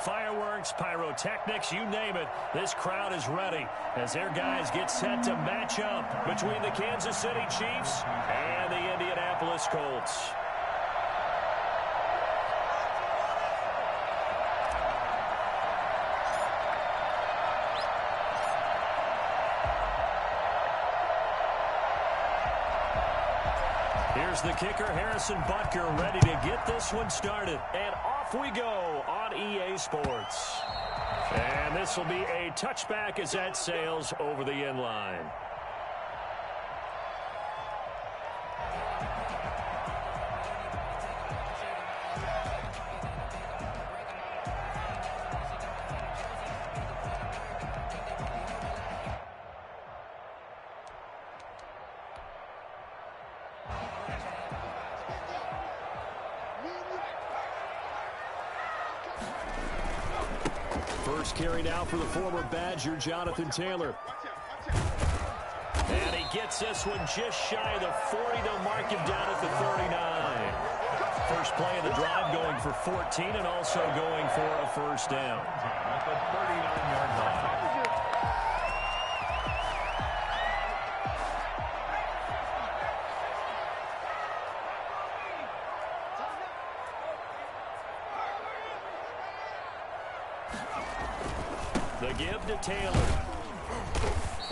Fireworks, pyrotechnics, you name it. This crowd is ready as their guys get set to match up between the Kansas City Chiefs and the Indianapolis Colts. Here's the kicker, Harrison Butker, ready to get this one started. And off we go on EA Sports. And this will be a touchback as that sails over the end line. First carry now for the former Badger, Jonathan Taylor. And he gets this one just shy of the 40. They'll mark him down at the 39. First play of the drive going for 14 and also going for a first down. At the 39-yard line. The give to Taylor.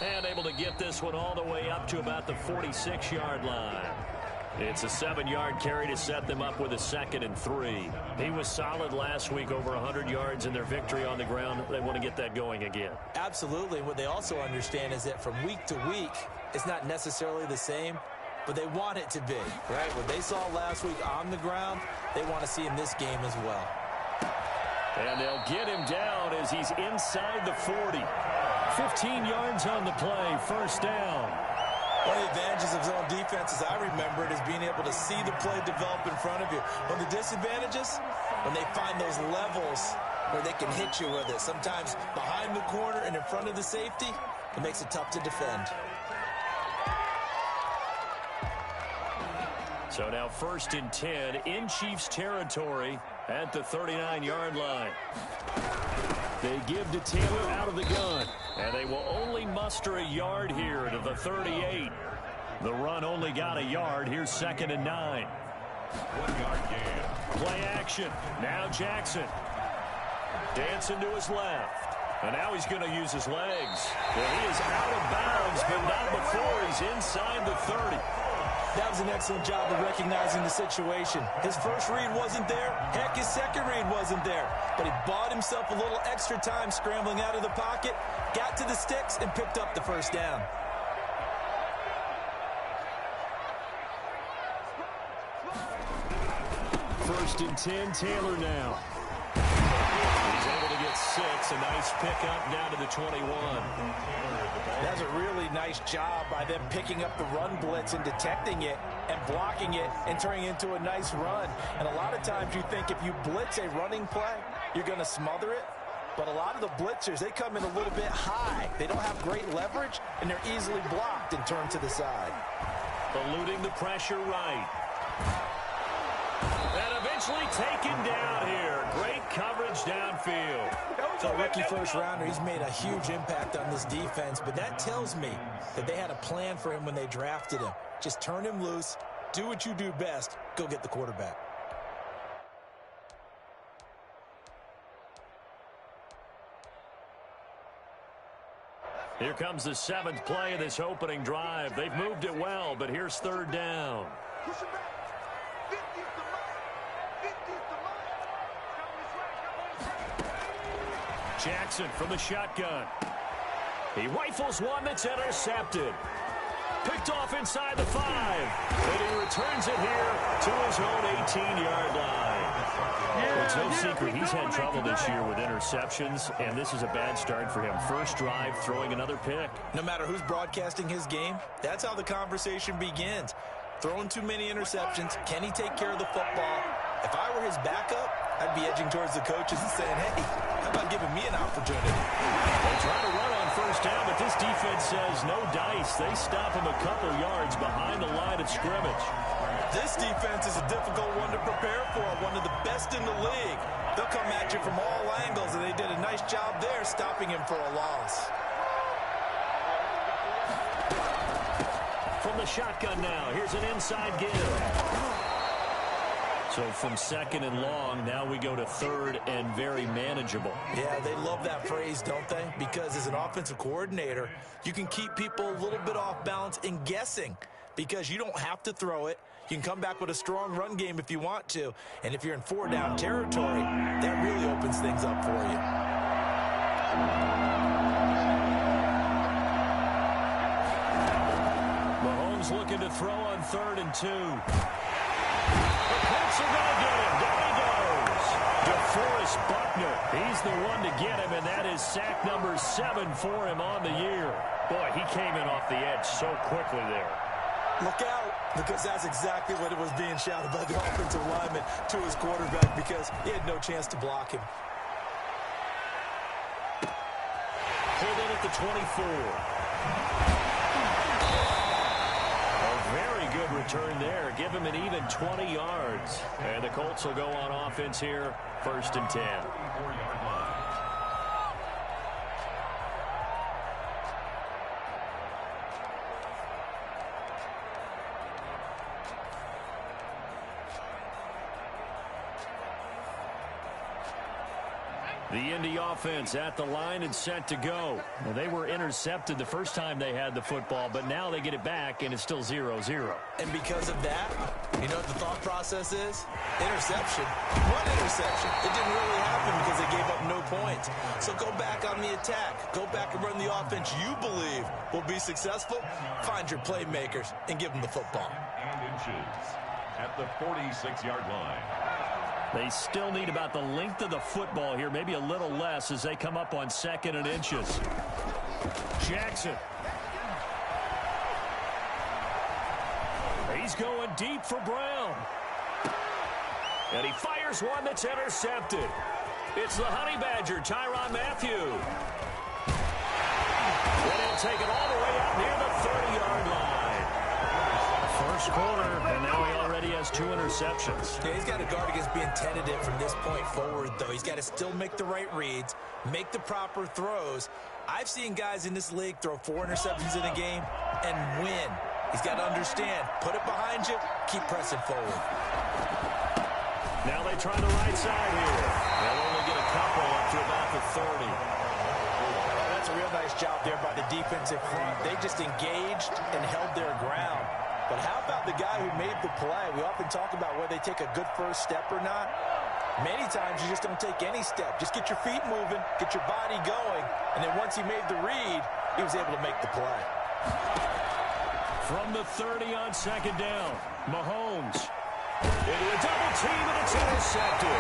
And able to get this one all the way up to about the 46-yard line. It's a 7-yard carry to set them up with a 2nd and 3. He was solid last week, over 100 yards in their victory on the ground. They want to get that going again. Absolutely. What they also understand is that from week to week, it's not necessarily the same, but they want it to be, right? What they saw last week on the ground, they want to see in this game as well. And they'll get him down as he's inside the 40. 15 yards on the play, first down. One of the advantages of zone defense, as I remember it, is being able to see the play develop in front of you. One of the disadvantages, when they find those levels where they can hit you with it, sometimes behind the corner and in front of the safety, it makes it tough to defend. So now 1st and 10 in Chiefs territory at the 39-yard line. They give to Taylor out of the gun, and they will only muster a yard here to the 38. The run only got a yard. Here's 2nd and 9. 1-yard gain. Play action. Now Jackson. Dancing to his left. And now he's going to use his legs. Well, he is out of bounds, but not before he's inside the 30. That was an excellent job of recognizing the situation. His first read wasn't there. Heck, his second read wasn't there. But he bought himself a little extra time scrambling out of the pocket, got to the sticks, and picked up the first down. First and 10, Taylor now. He's able to get 6. A nice pickup down to the 21. That's a really nice job by them picking up the run blitz and detecting it and blocking it and turning it into a nice run. And a lot of times you think if you blitz a running play, you're going to smother it. But a lot of the blitzers, they come in a little bit high. They don't have great leverage, and they're easily blocked and turned to the side. Eluding the pressure right. And eventually taken down here. Great coverage downfield. So rookie first rounder, he's made a huge impact on this defense, but that tells me that they had a plan for him when they drafted him. Just turn him loose, do what you do best, go get the quarterback. Here comes the 7th play of this opening drive. They've moved it well, but here's 3rd down. Jackson from the shotgun. He rifles one that's intercepted. Picked off inside the 5. And he returns it here to his own 18-yard line. Well, it's no secret he's had trouble this year with interceptions, and this is a bad start for him. First drive, throwing another pick. No matter who's broadcasting his game, that's how the conversation begins. Throwing too many interceptions. Can he take care of the football? If I were his backup, I'd be edging towards the coaches and saying, hey, how about giving me an opportunity? They try to run on first down, but this defense says no dice. They stop him a couple yards behind the line of scrimmage. This defense is a difficult one to prepare for, one of the best in the league. They'll come at you from all angles prepping him for a loss. From the shotgun now, here's an inside give. So from second and long, now we go to third and very manageable. Yeah, they love that phrase, don't they? Because as an offensive coordinator, you can keep people a little bit off balance and guessing because you don't have to throw it. You can come back with a strong run game if you want to. And if you're in 4-down territory, that really opens things up for you. Mahomes looking to throw on 3rd and 2. The Colts are going to get him. Down he goes. DeForest Buckner. He's the one to get him, and that is sack number 7 for him on the year. Boy, he came in off the edge so quickly there. Look out, because that's exactly what it was being shouted by the offensive lineman to his quarterback because he had no chance to block him. Pulled in at the 24. Very good return there. Give him an even 20 yards. And the Colts will go on offense here, 1st and 10. The Indy offense at the line and set to go. Well, they were intercepted the first time they had the football, but now they get it back, and it's still 0-0. And because of that, you know what the thought process is? Interception. One interception. It didn't really happen because they gave up no points. So go back on the attack. Go back and run the offense you believe will be successful. Find your playmakers and give them the football. And inches at the 46-yard line. They still need about the length of the football here, maybe a little less as they come up on 2nd and inches. Jackson. He's going deep for Brown. And he fires one that's intercepted. It's the Honey Badger, Tyrann Mathieu. And he'll take it all the way out near the 30-yard line. First quarter, and now he already has 2 interceptions. Yeah, he's got to guard against being tentative from this point forward, though. He's got to still make the right reads, make the proper throws. I've seen guys in this league throw 4 interceptions in a game and win. He's got to understand, put it behind you, keep pressing forward. Now they try the right side here. They'll only get a couple up to about the 30. That's a real nice job there by the defensive front. They just engaged and held their ground. But how about the guy who made the play? We often talk about whether they take a good first step or not. Many times you just don't take any step. Just get your feet moving, get your body going, and then once he made the read, he was able to make the play. From the 30 on 2nd down, Mahomes into a double team, and it's intercepted.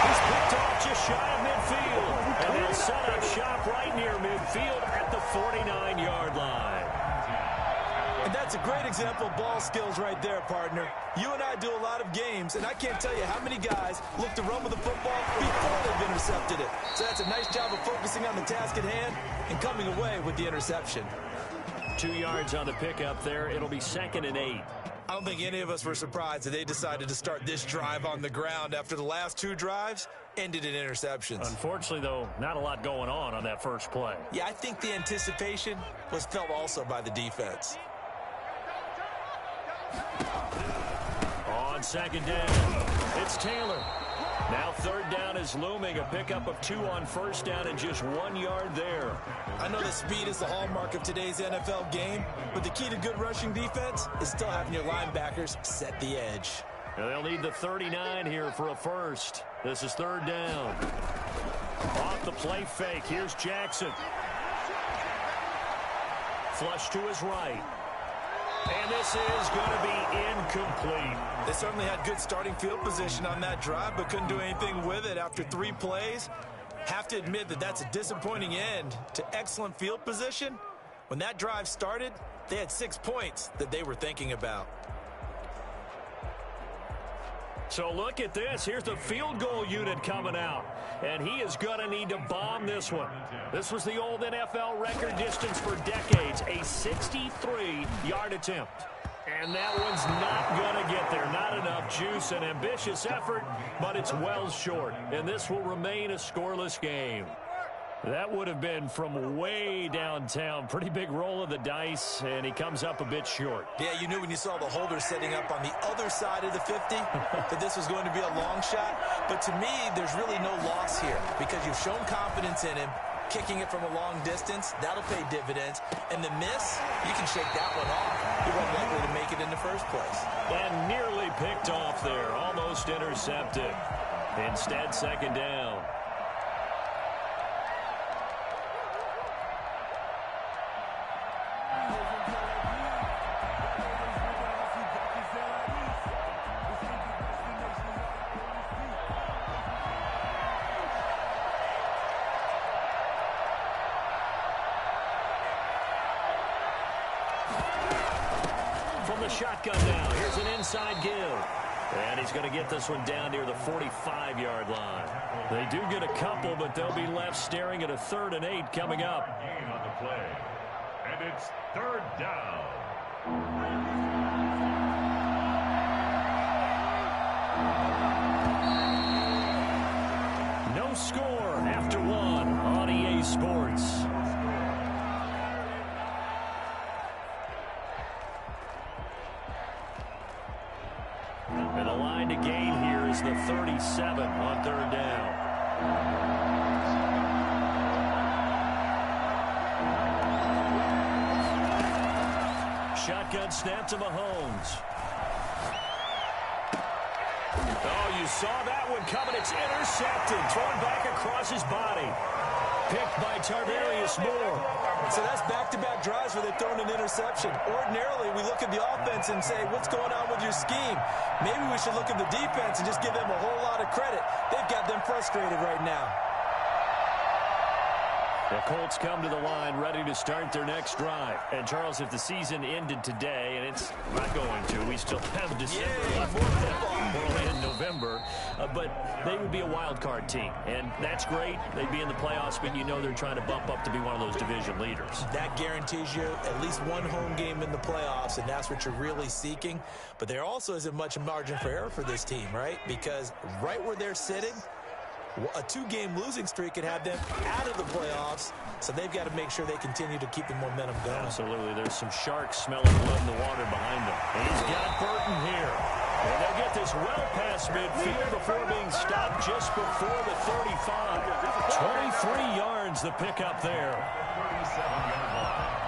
He's picked off just shy of midfield, and they'll set up shop right near midfield at the 49-yard line. And that's a great example of ball skills right there, partner. You and I do a lot of games, and I can't tell you how many guys look to run with the football before they've intercepted it. So that's a nice job of focusing on the task at hand and coming away with the interception. 2 yards on the pickup there. It'll be 2nd and 8. I don't think any of us were surprised that they decided to start this drive on the ground after the last 2 drives ended in interceptions. Unfortunately, though, not a lot going on that first play. Yeah, I think the anticipation was felt also by the defense. On 2nd down, it's Taylor. Now 3rd down is looming. A pickup of 2 on 1st down and just 1 yard there. I know that speed is the hallmark of today's NFL game, but the key to good rushing defense is still having your linebackers set the edge. Now they'll need the 39 here for a first. This is 3rd down. Off the play fake, here's Jackson. Flush to his right. And this is going to be incomplete. They certainly had good starting field position on that drive, but couldn't do anything with it after 3 plays. Have to admit that that's a disappointing end to excellent field position. When that drive started, they had 6 points that they were thinking about. So look at this. Here's the field goal unit coming out. And he is going to need to bomb this one. This was the old NFL record distance for decades, a 63-yard attempt. And that one's not going to get there. Not enough juice, an ambitious effort, but it's well short. And this will remain a scoreless game. That would have been from way downtown. Pretty big roll of the dice, and he comes up a bit short. Yeah, you knew when you saw the holder setting up on the other side of the 50 that this was going to be a long shot. But to me, there's really no loss here because you've shown confidence in him. Kicking it from a long distance, that'll pay dividends. And the miss, you can shake that one off. You weren't likely to make it in the first place. And nearly picked off there. Almost intercepted. Instead, second down. Shotgun now. Here's an inside give. And he's going to get this one down near the 45-yard line. They do get a couple, but they'll be left staring at a 3rd and 8 coming up. Gain on the play. And it's 3rd down. No score after 1 on EA Sports. And the line to gain here is the 37 on 3rd down. Shotgun snap to Mahomes. Oh, you saw that one coming. It's intercepted. Thrown back across his body. Picked by Tarvarius Moore. So that's back-to-back drives where they've thrown an interception. Ordinarily, we look at the offense and say, what's going on with your scheme? Maybe we should look at the defense and just give them a whole lot of credit. They've got them frustrated right now. The Colts come to the line ready to start their next drive. And, Charles, if the season ended today, and it's not going to, we still have December left. We're only in November. But they would be a wild card team. And that's great. They'd be in the playoffs, but you know they're trying to bump up to be one of those division leaders. That guarantees you at least one home game in the playoffs, and that's what you're really seeking. But there also isn't much margin for error for this team, right? Because right where they're sitting, a 2-game losing streak could have them out of the playoffs, so they've got to make sure they continue to keep the momentum going. Absolutely. There's some sharks smelling blood in the water behind them. And he's got Burton here. And they'll get this well past midfield before being stopped just before the 35. 23 yards the pickup there. 37-yard line.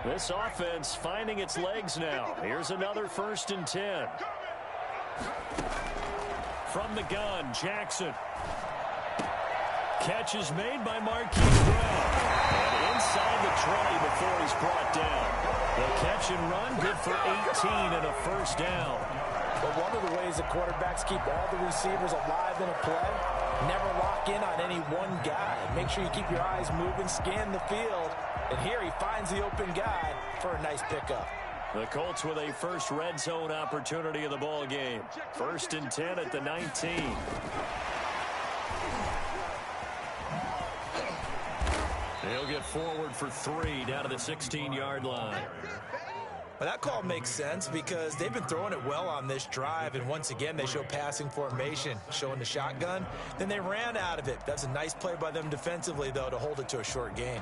This offense finding its legs now. Here's another 1st and 10. From the gun, Jackson. Catch is made by Marquise Brown. And inside the 20 before he's brought down. The catch and run, good for 18 and a 1st down. But one of the ways the quarterbacks keep all the receivers alive in a play, never lock in on any one guy. Make sure you keep your eyes moving, scan the field. And here he finds the open guy for a nice pickup. The Colts with a first red zone opportunity of the ball game. 1st and 10 at the 19. He'll get forward for 3 down to the 16-yard line. Well, that call makes sense because they've been throwing it well on this drive, and once again they show passing formation, showing the shotgun. Then they ran out of it. That's a nice play by them defensively, though, to hold it to a short gain.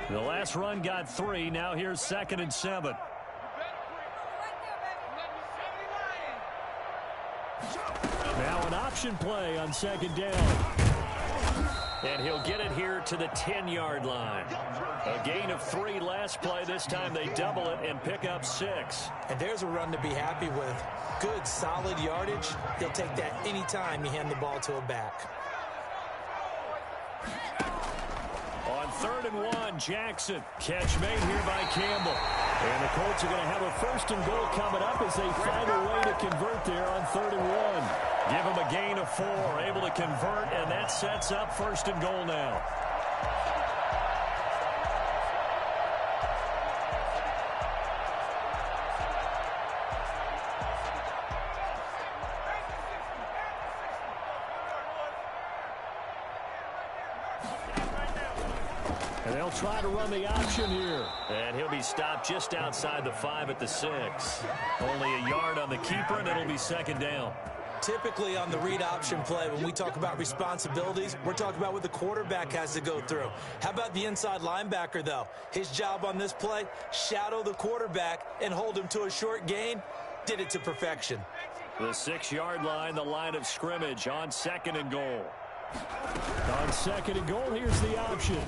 The last run got 3. Now here's 2nd and 7. Now an option play on 2nd down. And he'll get it here to the 10-yard line. A gain of 3 last play. This time they double it and pick up 6. And there's a run to be happy with. Good, solid yardage. He'll take that anytime you hand the ball to a back. On 3rd and 1, Jackson. Catch made here by Campbell. And the Colts are going to have a 1st and goal coming up as they find a way to convert there on 3rd and 1. Give them a gain of 4, able to convert, and that sets up 1st and goal now. And they'll try to run the option here. And he'll be stopped just outside the 5 at the 6. Only a yard on the keeper, and it'll be second down. Typically on the read option play, when we talk about responsibilities, we're talking about what the quarterback has to go through. How about the inside linebacker, though? His job on this play, shadow the quarterback and hold him to a short gain. Did it to perfection. The 6-yard line, the line of scrimmage on 2nd and goal. On 2nd and goal, here's the option.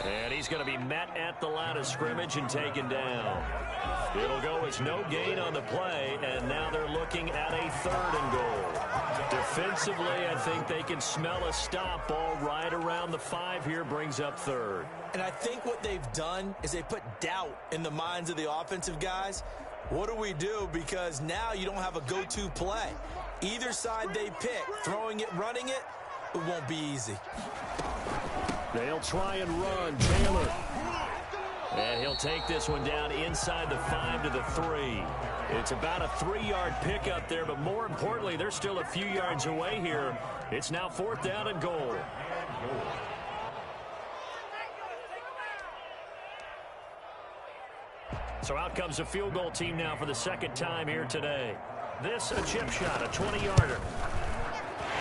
And he's going to be met at the line of scrimmage and taken down. It'll go as no gain on the play, and now they're looking at a 3rd and goal. Defensively, I think they can smell a stop ball right around the 5 here, brings up 3rd. And I think what they've done is they put doubt in the minds of the offensive guys. What do we do? Because now you don't have a go-to play. Either side they pick, throwing it, running it, it won't be easy. They'll try and run. Taylor. And he'll take this one down inside the 5 to the 3. It's about a 3-yard pickup there, but more importantly, they're still a few yards away here. It's now 4th down and goal. So out comes a field goal team now for the 2nd time here today. This a chip shot, a 20-yarder.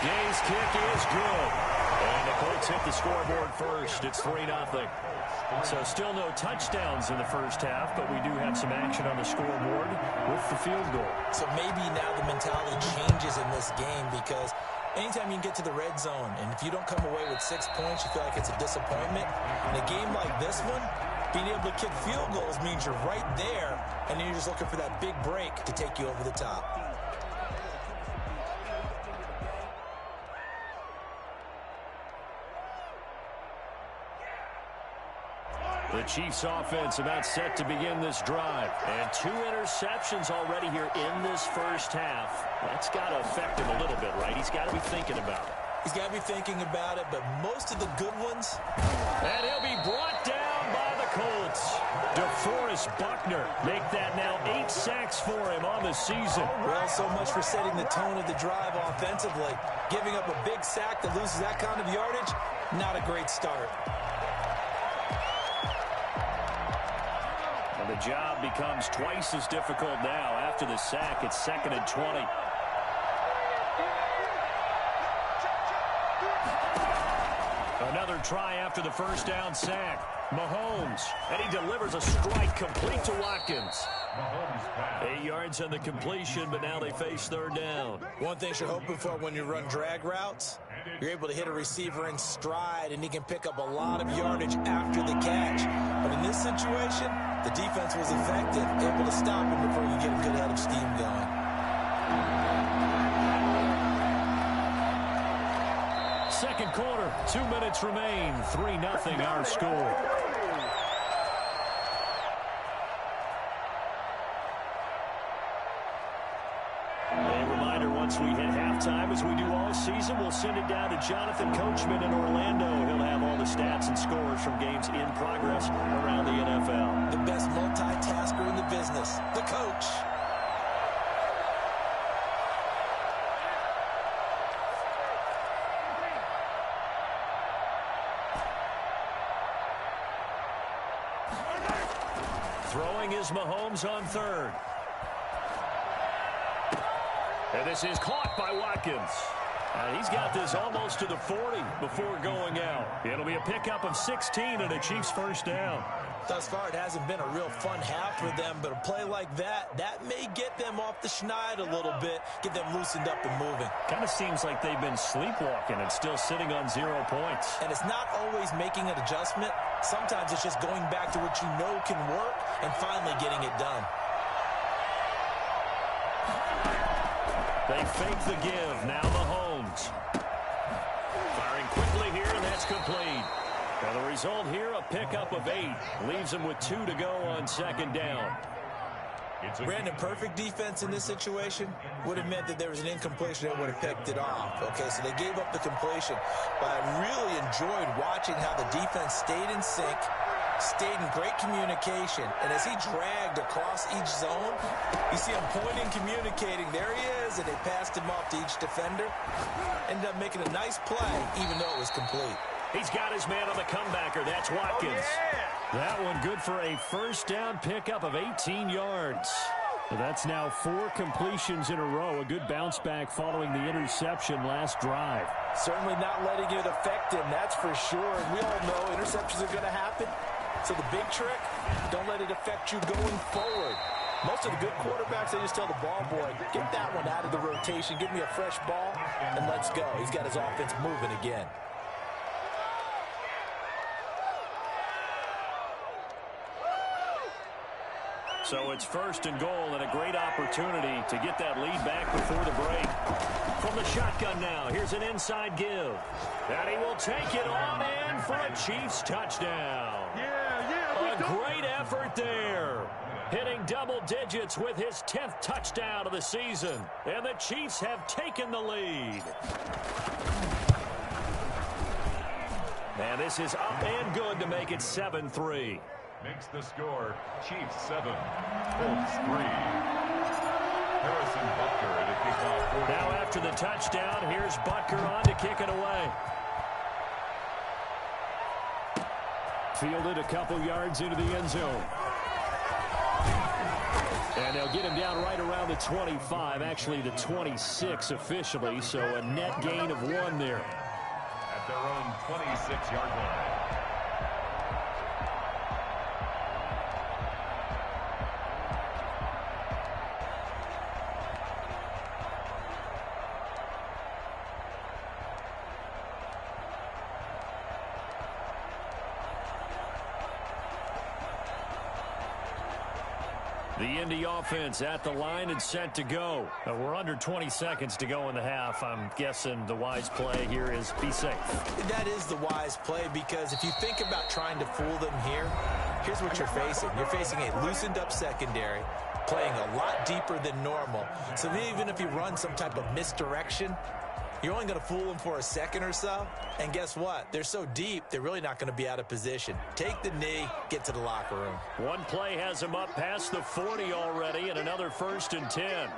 Gay's kick is good. And the Colts hit the scoreboard first. It's 3-0. So still no touchdowns in the first half, but we do have some action on the scoreboard with the field goal. So maybe now the mentality changes in this game, because anytime you can get to the red zone, and if you don't come away with 6 points, you feel like it's a disappointment. In a game like this one, being able to kick field goals means you're right there, and then you're just looking for that big break to take you over the top. The Chiefs offense about set to begin this drive. And 2 interceptions already here in this first half. That's got to affect him a little bit, right? He's got to be thinking about it. He's got to be thinking about it, but most of the good ones. And he'll be brought down by the Colts. DeForest Buckner make that now 8 sacks for him on the season. Well, so much for setting the tone of the drive offensively. Giving up a big sack that loses that kind of yardage, not a great start. And the job becomes twice as difficult now. After the sack, it's 2nd and 20. Another try after the first down sack. Mahomes, and he delivers a strike complete to Watkins. 8 yards on the completion, but now they face 3rd down. One thing you're hoping for when you run drag routes, you're able to hit a receiver in stride, and he can pick up a lot of yardage after the catch. But in this situation, the defense was effective, able to stop him before you get a good head of steam going. Second quarter, 2 minutes remain. 3-0 our score. A reminder, once we hit halftime, as we do all season, we'll send it down to Jonathan Coachman in Orlando. He'll have all the stats and scores from games in progress around the NFL. The best multitasker in the business, the coach. Throwing is Mahomes on 3rd. And this is caught by Watkins. And he's got this almost to the 40 before going out. It'll be a pickup of 16 and a Chiefs first down. Thus far, it hasn't been a real fun half for them, but a play like that may get them off the schneid a little bit, get them loosened up and moving. Kind of seems like they've been sleepwalking and still sitting on 0 points. And it's not always making an adjustment. Sometimes it's just going back to what you know can work and finally getting it done. They fake the give. Now Mahomes. Firing quickly here, and that's complete. Now the result here, a pickup of 8. Leaves them with 2 to go on 2nd down. Brandon, perfect defense in this situation would have meant that there was an incompletion that would have picked it off. Okay, so they gave up the completion. But I really enjoyed watching how the defense stayed in sync, stayed in great communication, and as he dragged across each zone, you see him pointing, communicating. There he is, and they passed him off to each defender. Ended up making a nice play, even though it was complete. He's got his man on the comebacker. That's Watkins. That one good for a first down pickup of 18 yards. So that's now 4 completions in a row. A good bounce back following the interception last drive. Certainly not letting it affect him, that's for sure. And we all know interceptions are going to happen. So the big trick, don't let it affect you going forward. Most of the good quarterbacks, they just tell the ball boy, get that one out of the rotation, give me a fresh ball, and let's go. He's got his offense moving again. So it's first and goal and a great opportunity to get that lead back before the break. From the shotgun now, here's an inside give. And he will take it on in for a Chiefs touchdown. A great effort there. Hitting double digits with his 10th touchdown of the season. And the Chiefs have taken the lead. And this is up and good to make it 7-3. Makes the score Chiefs 7, Colts 3. Harrison Butker at a kickoff. Now after the touchdown, here's Butker on to kick it away. Fielded a couple yards into the end zone. And they'll get him down right around the 25, actually the 26 officially, so a net gain of 1 there. At their own 26-yard line. The Indy offense at the line and set to go. We're under 20 seconds to go in the half. I'm guessing the wise play here is be safe. That is the wise play, because if you think about trying to fool them here, here's what you're facing. You're facing a loosened up secondary, playing a lot deeper than normal. So even if you run some type of misdirection, you're only going to fool them for a second or so. And guess what? They're so deep, they're really not going to be out of position. Take the knee, get to the locker room. One play has him up past the 40 already, and another 1st and 10.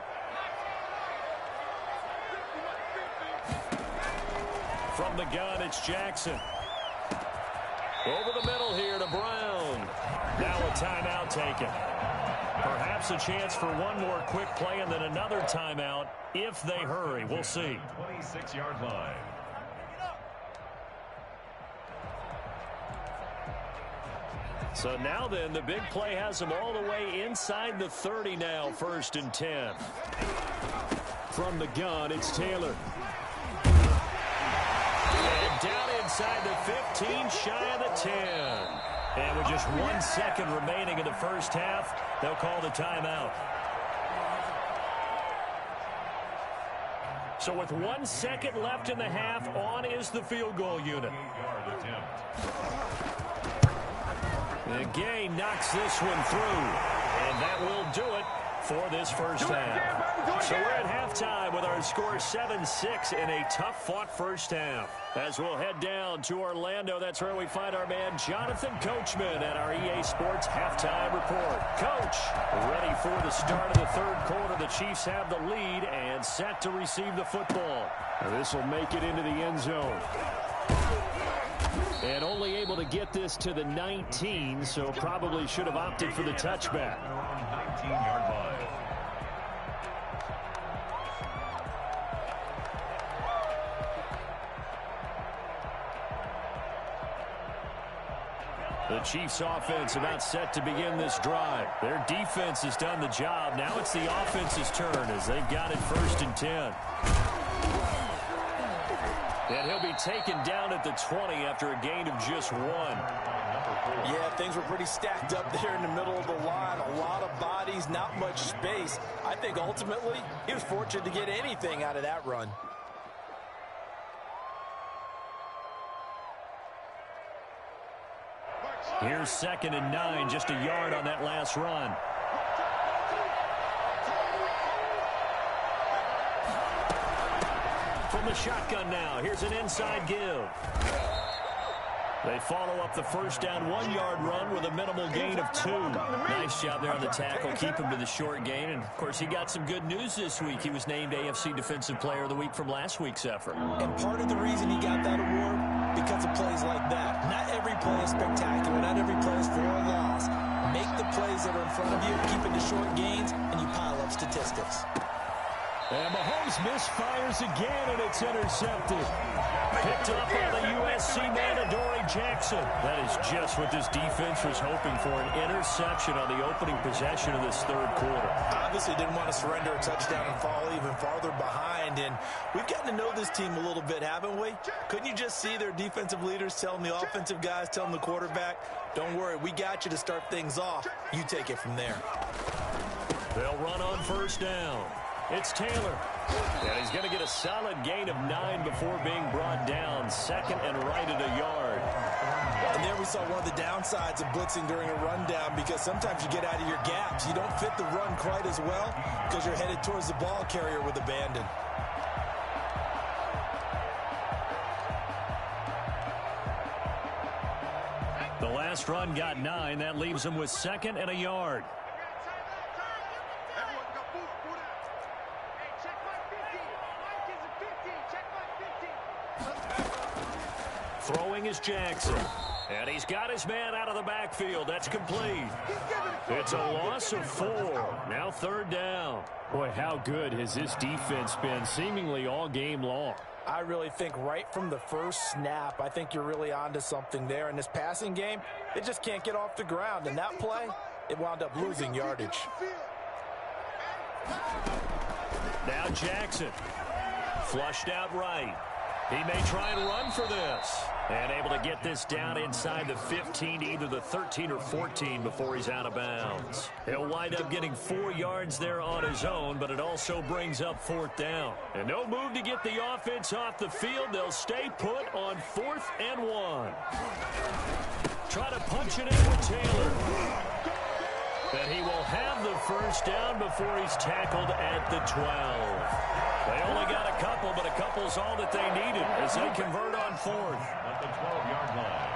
From the gun, it's Jackson. Over the middle here to Brown. Now a timeout taken. Perhaps a chance for one more quick play and then another timeout if they hurry. We'll see. 26-yard line. So now then, the big play has them all the way inside the 30 now, 1st and 10. From the gun, it's Taylor. And down inside the 15, shy of the 10. And with just 1 second remaining in the first half, they'll call the timeout. So with 1 second left in the half, on is the field goal unit. Gay knocks this one through, and that will do it for this first half. So we're at halftime with our score 7-6 in a tough-fought first half. As we'll head down to Orlando, that's where we find our man Jonathan Coachman at our EA Sports Halftime Report. Coach, ready for the start of the third quarter. The Chiefs have the lead and set to receive the football. This will make it into the end zone. And only able to get this to the 19, so probably should have opted for the touchback. 19-yard line. The Chiefs offense about set to begin this drive. Their defense has done the job. Now it's the offense's turn as they've got it 1st and 10. And he'll be taken down at the 20 after a gain of just 1. Yeah, things were pretty stacked up there in the middle of the line. A lot of bodies, not much space. I think ultimately he was fortunate to get anything out of that run. Here's 2nd and 9, just a yard on that last run. From the shotgun now, here's an inside give. They follow up the first down 1-yard run with a minimal gain of 2. Nice job there on the tackle, keep him to the short gain. And, of course, he got some good news this week. He was named AFC Defensive Player of the Week from last week's effort. And part of the reason he got that award, because of plays like front of you, keep it to short gains, and you pile up statistics. And Mahomes misfires again, and it's intercepted. Picked up by the USC man, Adoree Jackson. That is just what this defense was hoping for, an interception on the opening possession of this third quarter. Obviously didn't want to surrender a touchdown and fall even farther behind. And we've gotten to know this team a little bit, haven't we? Couldn't you just see their defensive leaders telling the offensive guys, telling the quarterback, don't worry, we got you to start things off. You take it from there. They'll run on first down. It's Taylor. And he's going to get a solid gain of 9 before being brought down. Second and right at a yard. And there we saw one of the downsides of blitzing during a rundown, because sometimes you get out of your gaps. You don't fit the run quite as well because you're headed towards the ball carrier with abandon. The last run got 9. That leaves him with second and a yard. Throwing is Jackson. And he's got his man out of the backfield. That's complete. It's a loss of 4. Now third down. Boy, how good has this defense been seemingly all game long? I really think right from the first snap, I think you're really onto something there. In this passing game, they just can't get off the ground. And that play, it wound up losing yardage. Now Jackson. Flushed out right. He may try and run for this. And able to get this down inside the 15, either the 13 or 14 before he's out of bounds. He'll wind up getting 4 yards there on his own, but it also brings up fourth down. And no move to get the offense off the field. They'll stay put on 4th and 1. Try to punch it in with Taylor. And he will have the first down before he's tackled at the 12. They only got a couple, but a couple's all that they needed as they convert on 4th. At the 12-yard line.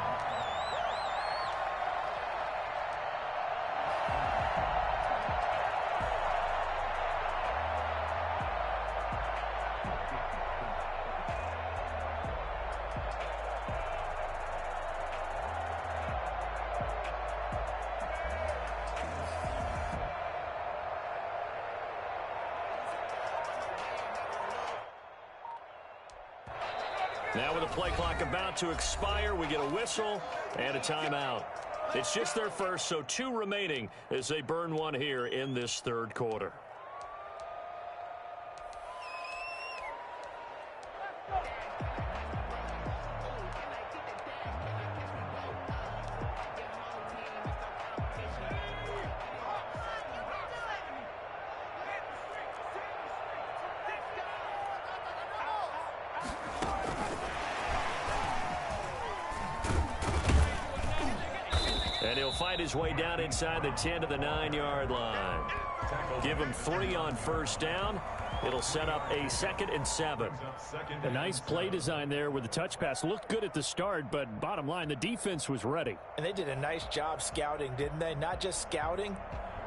Now with the play clock about to expire, we get a whistle and a timeout. It's just their first, so 2 remaining as they burn one here in this third quarter. And he'll find his way down inside the 10 to the 9-yard line. Give him 3 on first down. It'll set up a 2nd and 7. A nice play design there with the touch pass. Looked good at the start, but bottom line, the defense was ready. And they did a nice job scouting, didn't they? Not just scouting,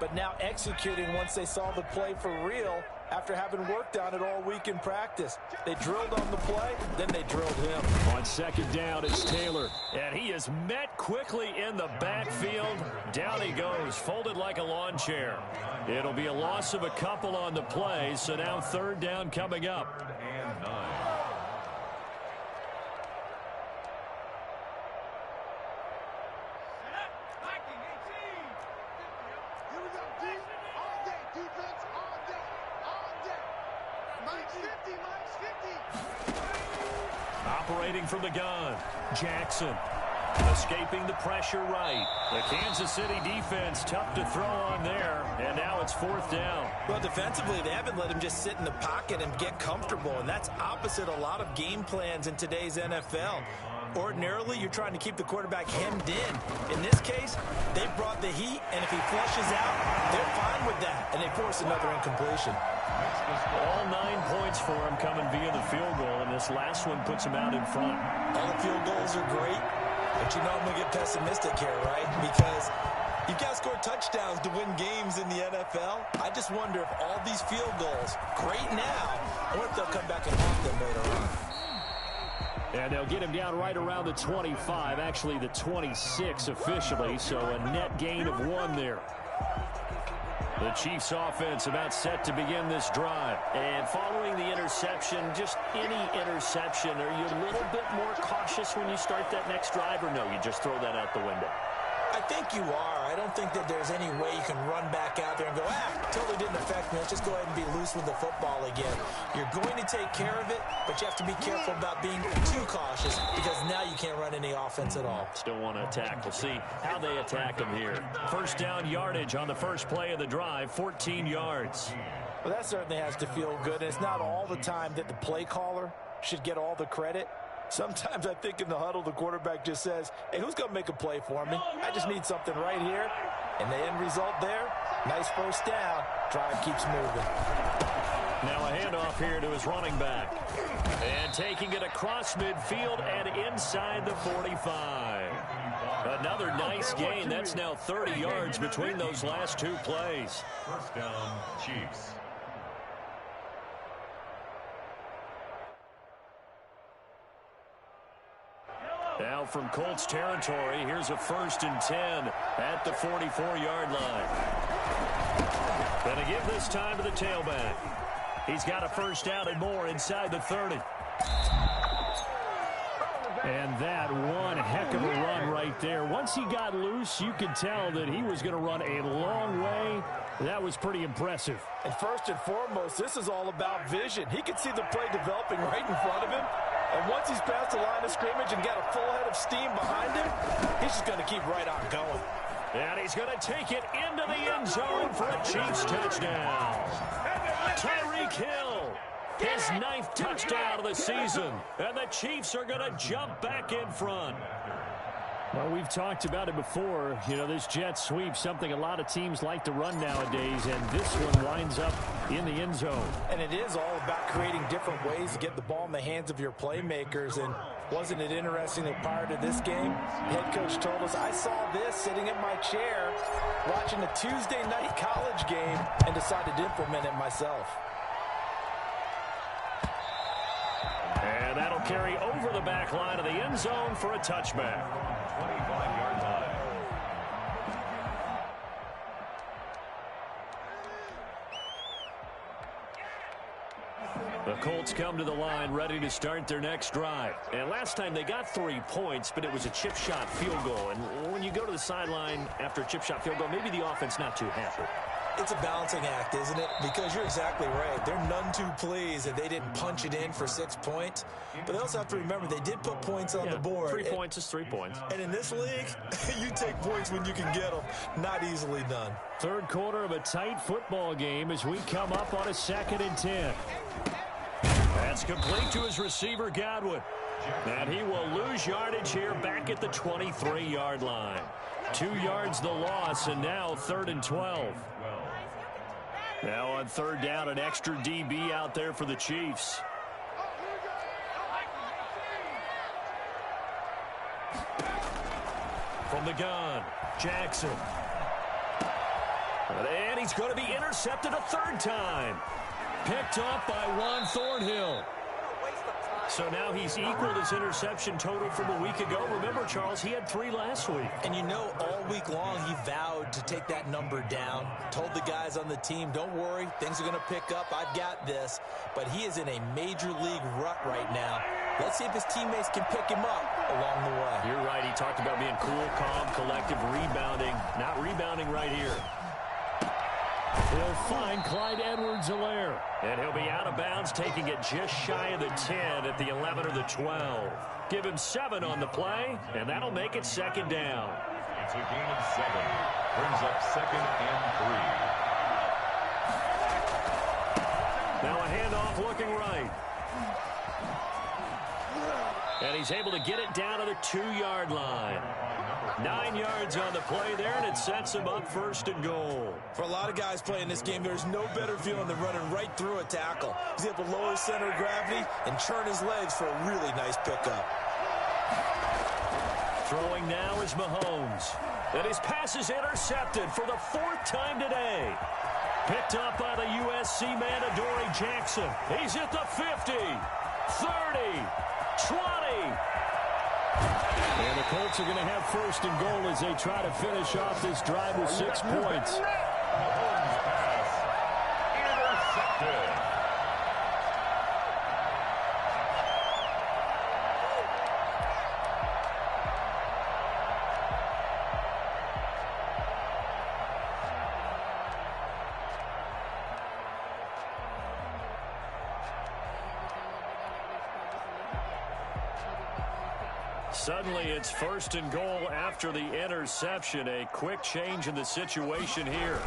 but now executing once they saw the play for real after having worked on it all week in practice. They drilled on the play, then they drilled him. On second down, it's Taylor. And he is met quickly in the backfield. Down he goes, folded like a lawn chair. It'll be a loss of a couple on the play, so now third down coming up. 3rd and 9. Operating from the gun, Jackson. Escaping the pressure right. The Kansas City defense tough to throw on there, and now it's 4th down. Well, defensively, they haven't let him just sit in the pocket and get comfortable, and that's opposite a lot of game plans in today's NFL. Ordinarily, you're trying to keep the quarterback hemmed in. In this case, they brought the heat, and if he flushes out, they're fine with that, and they force another incompletion. All 9 points for him coming via the field goal, and this last one puts him out in front. All the field goals are great, but you know I'm going to get pessimistic here, right? Because you've got to score touchdowns to win games in the NFL. I just wonder if all these field goals, great now, or if they'll come back and haunt them later on. And they'll get him down right around the 25, actually the 26 officially, so a net gain of 1 there. The Chiefs offense about set to begin this drive. And following the interception, just any interception, are you a little bit more cautious when you start that next drive, or no, you just throw that out the window? I think you are. I don't think that there's any way you can run back out there and go, totally didn't affect me. Let's just go ahead and be loose with the football again. You're going to take care of it, but you have to be careful about being too cautious because now you can't run any offense at all. Still want to attack. We'll see how they attack them here. First down yardage on the first play of the drive, 14 yards. Well, that certainly has to feel good. And it's not all the time that the play caller should get all the credit. Sometimes I think in the huddle, the quarterback just says, hey, who's going to make a play for me? I just need something right here. And the end result there, nice first down. Drive keeps moving. Now a handoff here to his running back. And taking it across midfield and inside the 45. Another nice gain. That's now 30 yards between those last two plays. First down, Chiefs. Now from Colts territory, here's a 1st and 10 at the 44-yard line. Going to give this time to the tailback. He's got a first down and more inside the 30. And that one heck of a run right there. Once he got loose, you could tell that he was going to run a long way. That was pretty impressive. And first and foremost, this is all about vision. He could see the play developing right in front of him. And once he's past the line of scrimmage and got a full head of steam behind him, he's just going to keep right on going. And he's going to take it into the end zone for a Chiefs touchdown. Tyreek Hill, his 9th touchdown of the season. And the Chiefs are going to jump back in front. Well, we've talked about it before. You know, this jet sweep, something a lot of teams like to run nowadays, and this one winds up in the end zone. And it is all about creating different ways to get the ball in the hands of your playmakers. And wasn't it interesting that prior to this game, head coach told us, I saw this sitting in my chair watching a Tuesday night college game and decided to implement it myself. And that'll carry over the back line of the end zone for a touchback. 25-yard line. The Colts come to the line ready to start their next drive. And last time they got 3 points, but it was a chip shot field goal. And when you go to the sideline after a chip shot field goal, maybe the offense not too happy. It's a balancing act, isn't it? Because you're exactly right. They're none too pleased that they didn't punch it in for 6 points. But they also have to remember they did put points on the board. 3 points is 3 points. And in this league, you take points when you can get them. Not easily done. Third quarter of a tight football game as we come up on a 2nd and 10. That's complete to his receiver, Godwin. And he will lose yardage here back at the 23-yard line. 2 yards the loss, and now 3rd and 12. Now on 3rd down, an extra DB out there for the Chiefs. From the gun, Jackson. And he's going to be intercepted a 3rd time. Picked off by Juan Thornhill. So now he's equaled his interception total from a week ago. Remember, Charles, he had 3 last week. And you know, all week long he vowed to take that number down. Told the guys on the team, don't worry, things are going to pick up. I've got this. But he is in a major league rut right now. Let's see if his teammates can pick him up along the way. You're right. He talked about being cool, calm, collective, rebounding. Not rebounding right here. He'll find Clyde Edwards-Helaire. And he'll be out of bounds, taking it just shy of the 10 at the 11 or the 12. Give him 7 on the play, and that'll make it 2nd down. It's a gain of 7. Brings up 2nd and 3. Now a handoff looking right. And he's able to get it down to the 2-yard line. 9 yards on the play there, and it sets him up 1st and goal. For a lot of guys playing this game, there's no better feeling than running right through a tackle. He's able to lower his center of gravity and churn his legs for a really nice pickup. Throwing now is Mahomes. And his pass is intercepted for the 4th time today. Picked up by the USC man, Adoree Jackson. He's at the 50, 30, 20. And the Colts are going to have 1st and goal as they try to finish off this drive with 6 points. Suddenly it's 1st and goal after the interception. A quick change in the situation here.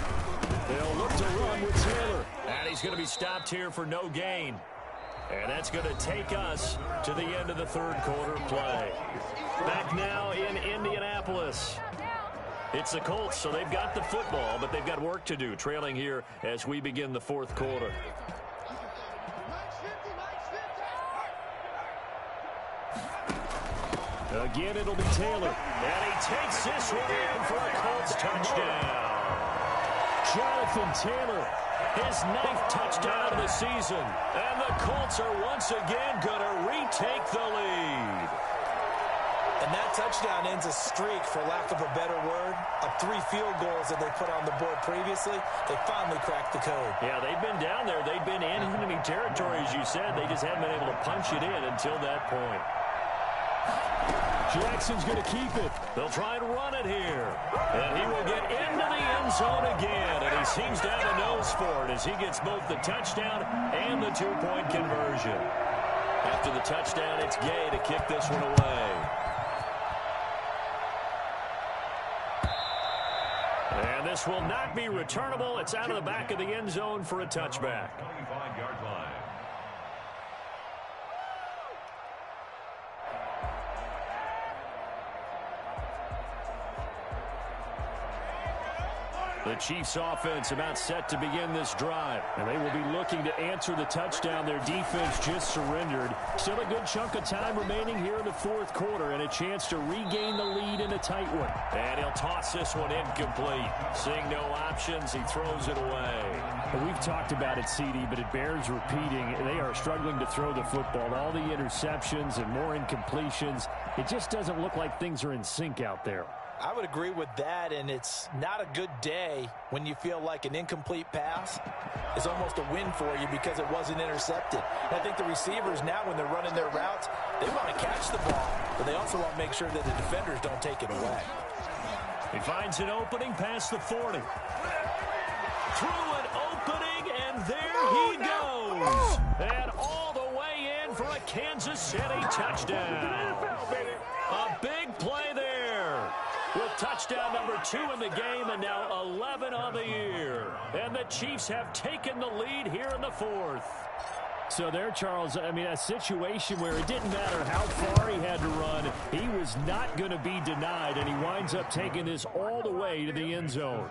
They'll look to run with Taylor. And he's going to be stopped here for no gain. And that's going to take us to the end of the 3rd quarter play. Back now in Indianapolis. It's the Colts, so they've got the football, but they've got work to do, trailing here as we begin the 4th quarter. Again, it'll be Taylor. And he takes this one in for a Colts touchdown. Jonathan Taylor, his 9th touchdown of the season. And the Colts are once again going to retake the lead. And that touchdown ends a streak, for lack of a better word, of 3 field goals that they put on the board previously. They finally cracked the code. Yeah, they've been down there. They've been in enemy territory, as you said. They just haven't been able to punch it in until that point. Jackson's going to keep it. They'll try and run it here. And he will get into the end zone again. And he seems to have a nose for it as he gets both the touchdown and the 2-point conversion. After the touchdown, it's Gay to kick this one away. And this will not be returnable. It's out of the back of the end zone for a touchback. 25-yard line. The Chiefs offense about set to begin this drive. And they will be looking to answer the touchdown their defense just surrendered. Still a good chunk of time remaining here in the 4th quarter and a chance to regain the lead in a tight one. And he'll toss this one incomplete. Seeing no options, he throws it away. We've talked about it, CD, but it bears repeating. They are struggling to throw the football. All the interceptions and more incompletions. It just doesn't look like things are in sync out there. I would agree with that, and it's not a good day when you feel like an incomplete pass is almost a win for you because it wasn't intercepted. And I think the receivers now, when they're running their routes, they want to catch the ball, but they also want to make sure that the defenders don't take it away. He finds an opening past the 40. Through an opening, and there he goes. And all the way in for a Kansas City touchdown. A big play there. With touchdown number 2 in the game and now 11 on the year. And the Chiefs have taken the lead here in the 4th. So there, Charles, I mean, a situation where it didn't matter how far he had to run. He was not going to be denied, and he winds up taking this all the way to the end zone.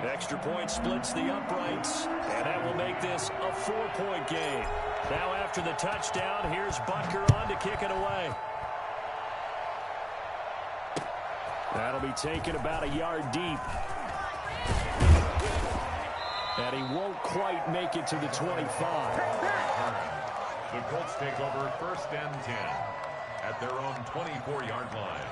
Extra point splits the uprights, and that will make this a 4-point game. Now after the touchdown, here's Butker on to kick it away. That'll be taken about a yard deep. And he won't quite make it to the 25. The Colts take over 1st and 10 at their own 24-yard line.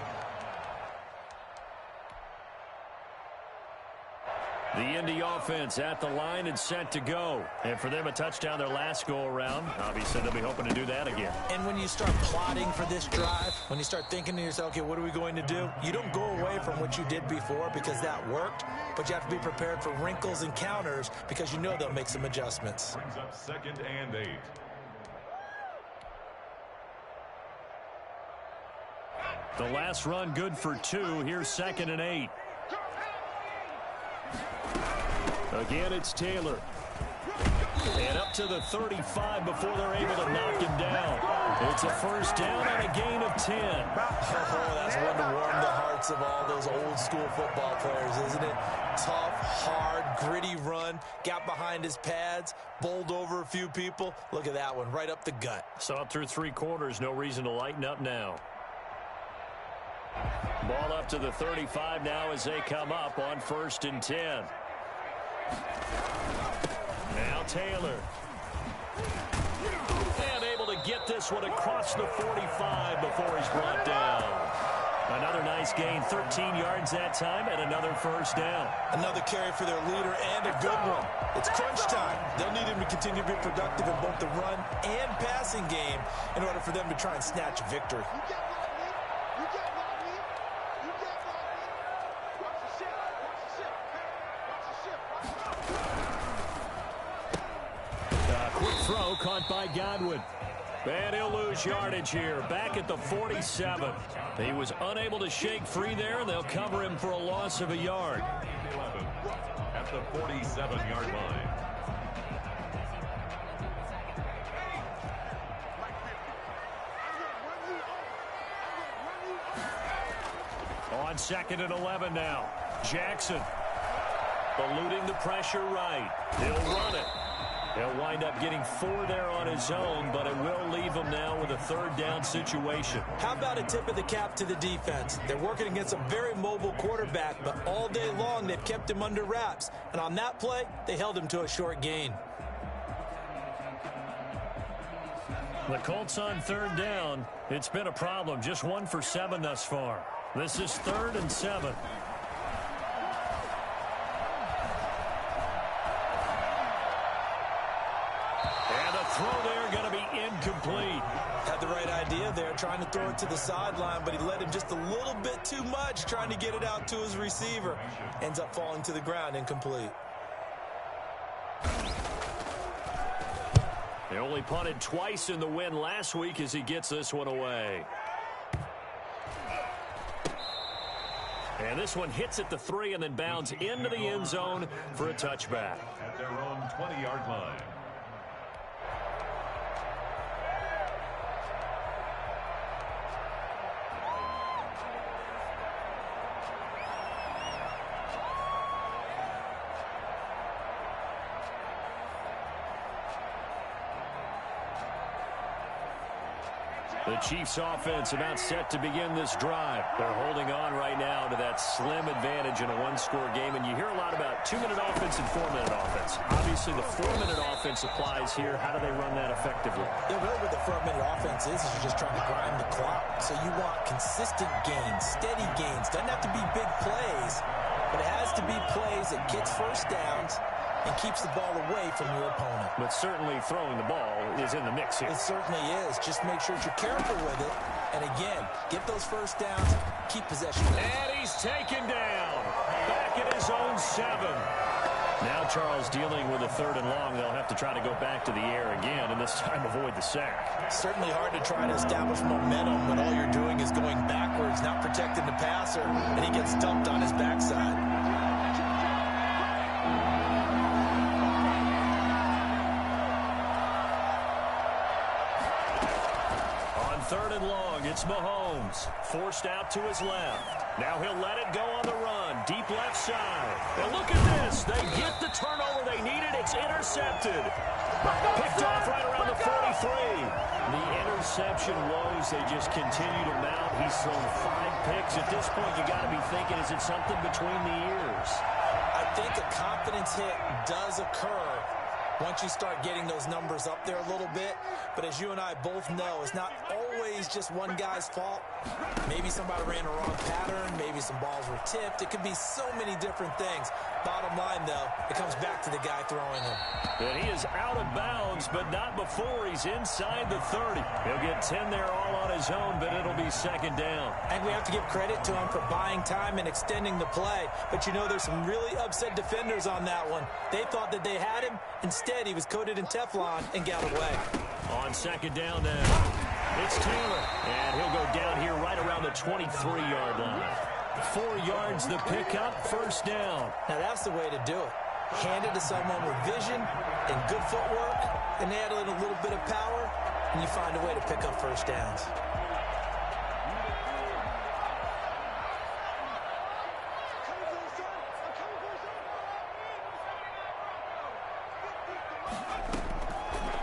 The Indy offense at the line and set to go. And for them, a touchdown their last go-around. Obviously, they'll be hoping to do that again. And when you start plotting for this drive, when you start thinking to yourself, okay, what are we going to do? You don't go away from what you did before because that worked, but you have to be prepared for wrinkles and counters because you know they'll make some adjustments. Brings up 2nd and 8. The last run good for 2. Here's 2nd and 8. Again, it's Taylor. And up to the 35 before they're able to knock him down. It's a 1st down and a gain of 10. Oh, that's one to warm the hearts of all those old school football players, isn't it? Tough, hard, gritty run. Got behind his pads, bowled over a few people. Look at that one, right up the gut. So up through 3 quarters, no reason to lighten up now. Ball up to the 35 now as they come up on 1st and 10. Now Taylor. And able to get this one across the 45 before he's brought down. Another nice gain, 13 yards that time, and another 1st down. Another carry for their leader and a good one. It's crunch time. They'll need him to continue to be productive in both the run and passing game in order for them to try and snatch a victory. Quick throw caught by Godwin. And he'll lose yardage here, back at the 47. He was unable to shake free there, and they'll cover him for a loss of a yard. 11 at the 47-yard line. On 2nd and 11 now. Jackson eluding the pressure right. He'll run it. He'll wind up getting 4 there on his own, but it will leave him now with a 3rd down situation. How about a tip of the cap to the defense? They're working against a very mobile quarterback, but all day long they've kept him under wraps. And on that play, they held him to a short gain. The Colts on 3rd down. It's been a problem. Just 1 for 7 thus far. This is 3rd and 7. And the throw there going to be incomplete. Had the right idea there, trying to throw it to the sideline, but he let him just a little bit too much, trying to get it out to his receiver. Ends up falling to the ground, incomplete. They only punted twice in the win last week as he gets this one away. And this one hits at the 3 and then bounds into the end zone for a touchback. At their own 20-yard line. The Chiefs offense about set to begin this drive. They're holding on right now to that slim advantage in a 1-score game. And you hear a lot about 2-minute offense and 4-minute offense. Obviously, the 4-minute offense applies here. How do they run that effectively? Yeah, really what the 4-minute offense is you're just trying to grind the clock. So you want consistent gains, steady gains. Doesn't have to be big plays, but it has to be plays that gets first downs and keeps the ball away from your opponent. But certainly throwing the ball is in the mix here. It certainly is. Just make sure you're careful with it. And again, get those first downs, keep possession. And he's taken down. Back at his own 7. Now Charles dealing with a 3rd and long. They'll have to try to go back to the air again, and this time avoid the sack. Certainly hard to try to establish momentum when all you're doing is going backwards, not protecting the passer, and he gets dumped on his backside. On 3rd and long, it's Mahomes. Forced out to his left. Now he'll let it go on the run. Deep left side. And look at this. They get the turnover they needed. It's intercepted. Picked off right around the 43. The interception woes, they just continue to mount. He's thrown 5 picks. At this point, you got to be thinking, is it something between the ears? I think a confidence hit does occur once you start getting those numbers up there a little bit. But as you and I both know, it's not always just one guy's fault. Maybe somebody ran a wrong pattern. Maybe some balls were tipped. It could be so many different things. Bottom line, though, it comes back to the guy throwing them. And he is out of bounds, but not before he's inside the 30. He'll get 10 there all on his own, but it'll be 2nd down. And we have to give credit to him for buying time and extending the play. But you know, there's some really upset defenders on that one. They thought that they had him. Instead, he was coated in Teflon and got away. On 2nd down now, it's Taylor. And he'll go down here right around the 23-yard line. 4 yards the pickup, 1st down. Now that's the way to do it. Hand it to someone with vision and good footwork, and add in a little bit of power, and you find a way to pick up 1st downs.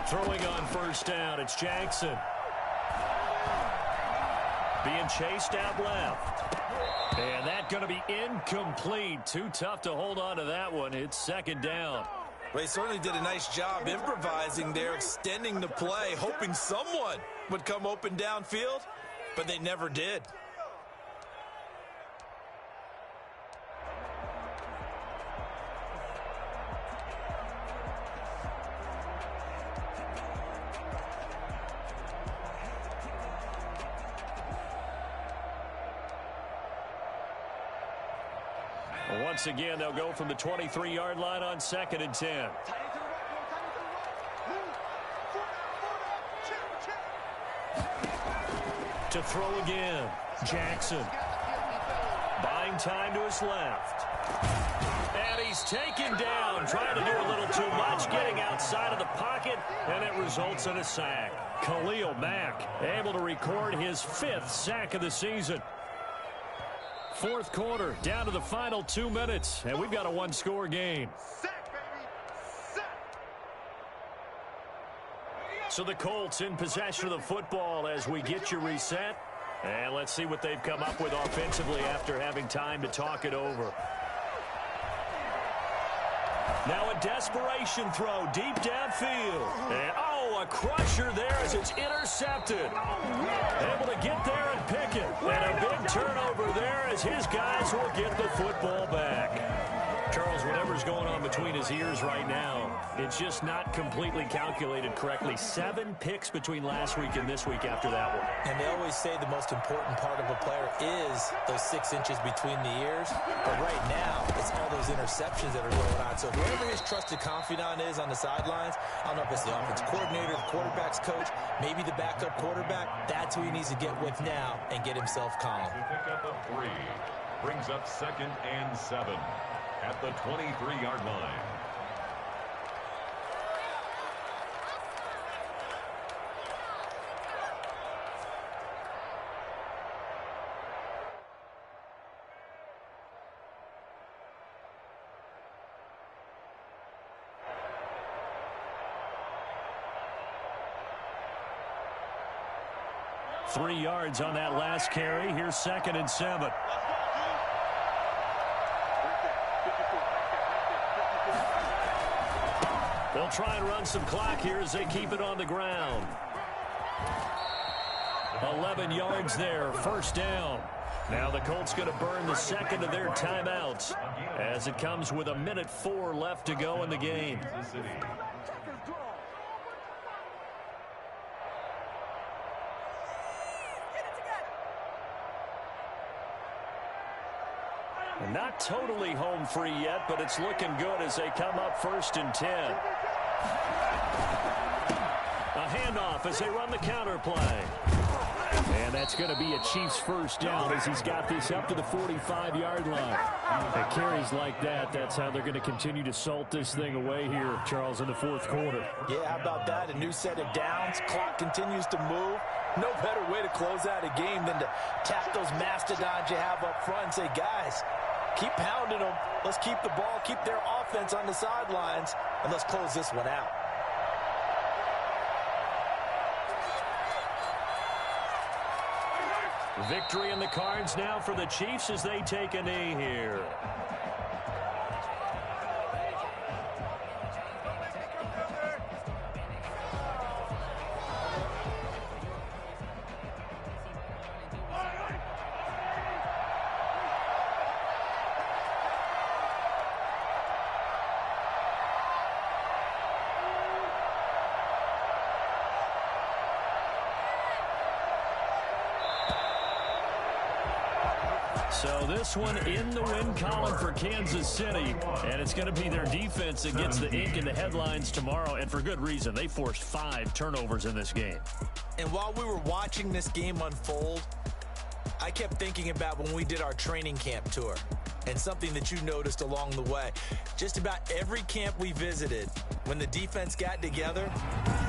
Throwing on 1st down, it's Jackson. Being chased out left. And that's going to be incomplete. Too tough to hold on to that one. It's 2nd down. Well, he certainly did a nice job improvising there, extending the play, hoping someone would come open downfield, but they never did. Once again, they'll go from the 23-yard line on 2nd and 10. To throw again. Jackson. Buying time to his left. And he's taken down, trying to do a little too much, getting outside of the pocket, and it results in a sack. Khalil Mack able to record his 5th sack of the season. Fourth quarter, down to the final 2 minutes, and we've got a one-score game. So the Colts in possession of the football as we get you reset. And let's see what they've come up with offensively after having time to talk it over. Now a desperation throw deep downfield. And, a crusher there as it's intercepted. Able to get there and pick it. And a big turnover there as his guys will get the football back. Charles, whatever's going on between his ears right now, it's just not completely calculated correctly. 7 picks between last week and this week after that one. And they always say the most important part of a player is those 6 inches between the ears. But right now, it's all those interceptions that are going on. So whoever his trusted confidant is on the sidelines, I don't know if it's the offense coordinator, the quarterback's coach, maybe the backup quarterback, that's who he needs to get with now and get himself calm. To pick up a 3, brings up 2nd and 7 at the 23-yard line. Three yards on that last carry. Here's 2nd and 7. They'll try and run some clock here as they keep it on the ground. 11 yards there, 1st down. Now the Colts going to burn the 2nd of their timeouts as it comes with 1:04 left to go in the game. Not totally home free yet, but it's looking good as they come up 1st and 10. A handoff as they run the counter play. And that's going to be a Chiefs 1st down as he's got this up to the 45-yard line. And carries like that, that's how they're going to continue to salt this thing away here, Charles, in the 4th quarter. Yeah, how about that? A new set of downs. Clock continues to move. No better way to close out a game than to tap those mastodons you have up front and say, guys, keep pounding them. Let's keep the ball, keep their offense on the sidelines, and let's close this one out. Victory in the cards now for the Chiefs as they take a knee here. So this one in the win column for Kansas City, and it's going to be their defense that gets the ink in the headlines tomorrow, and for good reason. They forced 5 turnovers in this game. And while we were watching this game unfold, I kept thinking about when we did our training camp tour and something that you noticed along the way. Just about every camp we visited, when the defense got together,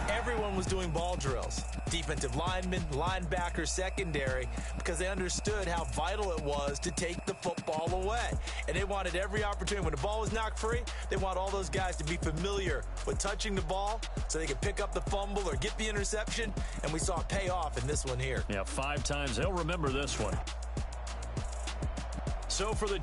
everyone was doing ball drills. Defensive linemen, linebackers, secondary, because they understood how vital it was to take the football away. And they wanted every opportunity. When the ball was knocked free, they want all those guys to be familiar with touching the ball so they could pick up the fumble or get the interception. And we saw it pay off in this one here. Yeah, 5 times. They'll remember this one. So for the